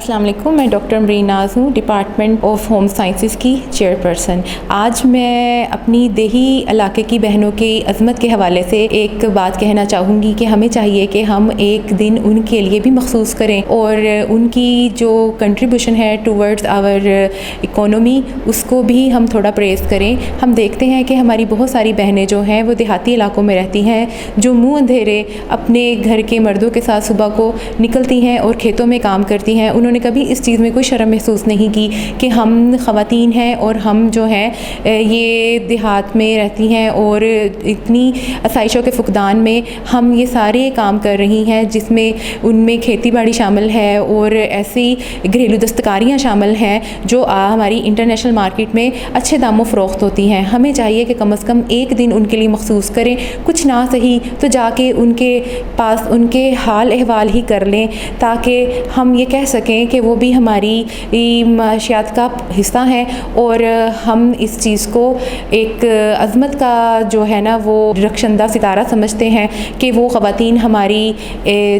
السلام علیکم، میں ڈاکٹر امرین ناز ہوں، ڈپارٹمنٹ آف ہوم سائنسز کی چیئرپرسن۔ آج میں اپنی دیہی علاقے کی بہنوں کی عظمت کے حوالے سے ایک بات کہنا چاہوں گی کہ ہمیں چاہیے کہ ہم ایک دن ان کے لیے بھی مخصوص کریں اور ان کی جو کنٹریبیوشن ہے ٹورڈز آور اکانومی اس کو بھی ہم تھوڑا پریز کریں۔ ہم دیکھتے ہیں کہ ہماری بہت ساری بہنیں جو ہیں وہ دیہاتی علاقوں میں رہتی ہیں، جو منہ اندھیرے اپنے گھر کے مردوں کے ساتھ صبح کو نکلتی ہیں اور کھیتوں میں کام کرتی ہیں۔ انہوں نے کبھی اس چیز میں کوئی شرم محسوس نہیں کی کہ ہم خواتین ہیں اور ہم جو ہیں یہ دیہات میں رہتی ہیں اور اتنی آسائشوں کے فقدان میں ہم یہ سارے کام کر رہی ہیں، جس میں ان میں کھیتی باڑی شامل ہے اور ایسی گھریلو دستکاریاں شامل ہیں جو ہماری انٹرنیشنل مارکیٹ میں اچھے داموں فروخت ہوتی ہیں۔ ہمیں چاہیے کہ کم از کم ایک دن ان کے لیے مخصوص کریں، کچھ نہ صحیح تو جا کے ان کے پاس ان کے حال احوال ہی کر لیں، تاکہ ہم یہ کہہ سکیں کہ وہ بھی ہماری معاشیات کا حصہ ہیں اور ہم اس چیز کو ایک عظمت کا جو ہے نا وہ رخشندہ ستارہ سمجھتے ہیں کہ وہ خواتین ہماری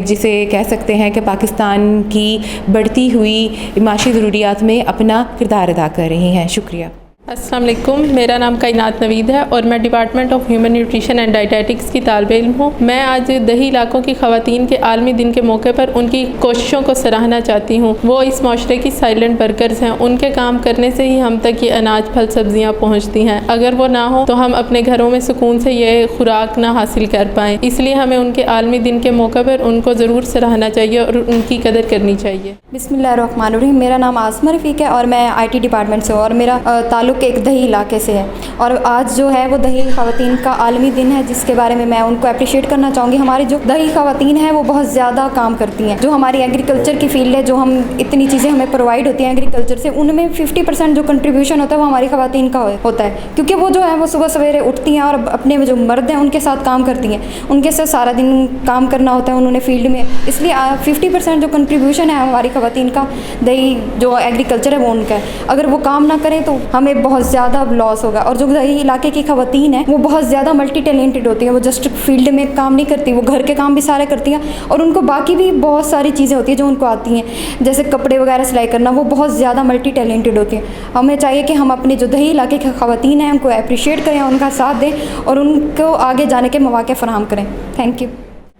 جسے کہہ سکتے ہیں کہ پاکستان کی بڑھتی ہوئی معاشی ضروریات میں اپنا کردار ادا کر رہی ہیں۔ شکریہ۔ السلام علیکم، میرا نام کائنات نوید ہے اور میں department of human nutrition and dietetics کی طالب علم ہوں۔ میں آج دیہی علاقوں کی خواتین کے عالمی دن کے موقع پر ان کی کوششوں کو سراہنا چاہتی ہوں۔ وہ اس معاشرے کی سائلنٹ ورکرز ہیں، ان کے کام کرنے سے ہی ہم تک یہ اناج پھل سبزیاں پہنچتی ہیں۔ اگر وہ نہ ہو تو ہم اپنے گھروں میں سکون سے یہ خوراک نہ حاصل کر پائیں، اس لیے ہمیں ان کے عالمی دن کے موقع پر ان کو ضرور سراہنا چاہیے اور ان کی قدر کرنی چاہیے۔ بسم اللہ الرحمن الرحیم۔ میرا نام آسمہ رفیق ہے اور میں آئی ٹی ڈپارٹمنٹ سے ہوں اور میرا تعلق ایک دیہی علاقے سے ہے، اور آج جو ہے وہ دیہی خواتین کا عالمی دن ہے، جس کے بارے میں ان کو اپریشیٹ کرنا چاہوں گی۔ ہماری جو دیہی خواتین ہیں وہ بہت زیادہ کام کرتی ہیں، جو ہماری ایگریکلچر کی فیلڈ ہے، جو ہم اتنی چیزیں ہمیں پرووائڈ ہوتی ہیں ایگریکلچر سے، ان میں 50% جو کنٹریبیوشن ہوتا ہے وہ ہماری خواتین کا ہوتا ہے، کیونکہ وہ جو ہے وہ صبح سویرے اٹھتی ہیں اور اپنے جو مرد ہیں ان کے ساتھ کام کرتی ہیں، ان کے ساتھ سارا دن کام کرنا ہوتا ہے انہوں نے فیلڈ میں، اس لیے 50% جو کنٹریبیوشن ہے ہماری خواتین کا دیہی جو ایگریکلچر ہے وہ ان کا ہے۔ اگر وہ کام نہ کریں تو ہمیں بہت زیادہ لاس ہوگا۔ اور جو دیہی علاقے کی خواتین ہیں وہ بہت زیادہ ملٹی ٹیلنٹڈ ہوتی ہیں، وہ جسٹ فیلڈ میں کام نہیں کرتی، وہ گھر کے کام بھی سارے کرتی ہیں اور ان کو باقی بھی بہت ساری چیزیں ہوتی ہیں جو ان کو آتی ہیں، جیسے کپڑے وغیرہ سلائی کرنا، وہ بہت زیادہ ملٹی ٹیلنٹڈ ہوتی ہیں۔ ہمیں چاہیے کہ ہم اپنے جو دیہی علاقے کی خواتین ہیں ان کو اپریشیٹ کریں، ان کا ساتھ دیں اور ان کو آگے جانے کے مواقع فراہم کریں۔ Thank you.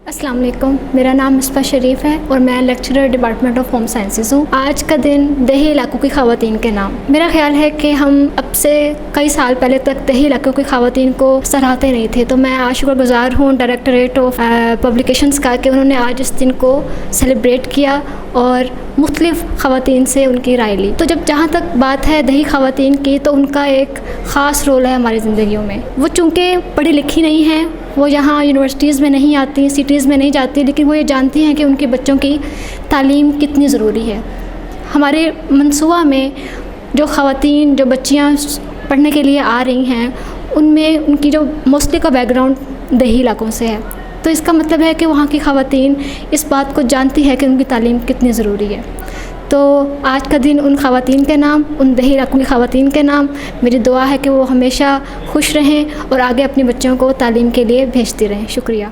السلام علیکم، میرا نام مصباح شریف ہے اور میں lecturer department of home sciences ہوں۔ آج کا دن دیہی علاقوں کی خواتین کے نام۔ میرا خیال ہے کہ ہم اب سے کئی سال پہلے تک دیہی علاقوں کی خواتین کو سراہتے نہیں تھے، تو میں آج شکر گزار ہوں ڈائریکٹوریٹ آف پبلیکیشنز کا کہ انہوں نے آج اس دن کو سیلیبریٹ کیا اور مختلف خواتین سے ان کی رائے لی۔ تو جہاں تک بات ہے دیہی خواتین کی، تو ان کا ایک خاص رول ہے ہماری زندگیوں میں۔ وہ چونکہ پڑھی لکھی نہیں ہیں، وہ یہاں یونیورسٹیز میں نہیں آتی، سٹیز میں نہیں جاتی، لیکن وہ یہ جانتی ہیں کہ ان کے بچوں کی تعلیم کتنی ضروری ہے۔ ہمارے منصوبہ میں جو خواتین جو بچیاں پڑھنے کے لیے آ رہی ہیں، ان میں ان کی جو موسٹلی کا بیک گراؤنڈ دیہی علاقوں سے ہے، تو اس کا مطلب ہے کہ وہاں کی خواتین اس بات کو جانتی ہے کہ ان کی تعلیم کتنی ضروری ہے۔ تو آج کا دن ان خواتین کے نام، ان دیہی علاقوں کی خواتین کے نام میری دعا ہے کہ وہ ہمیشہ خوش رہیں اور آگے اپنے بچوں کو تعلیم کے لیے بھیجتی رہیں۔ شکریہ۔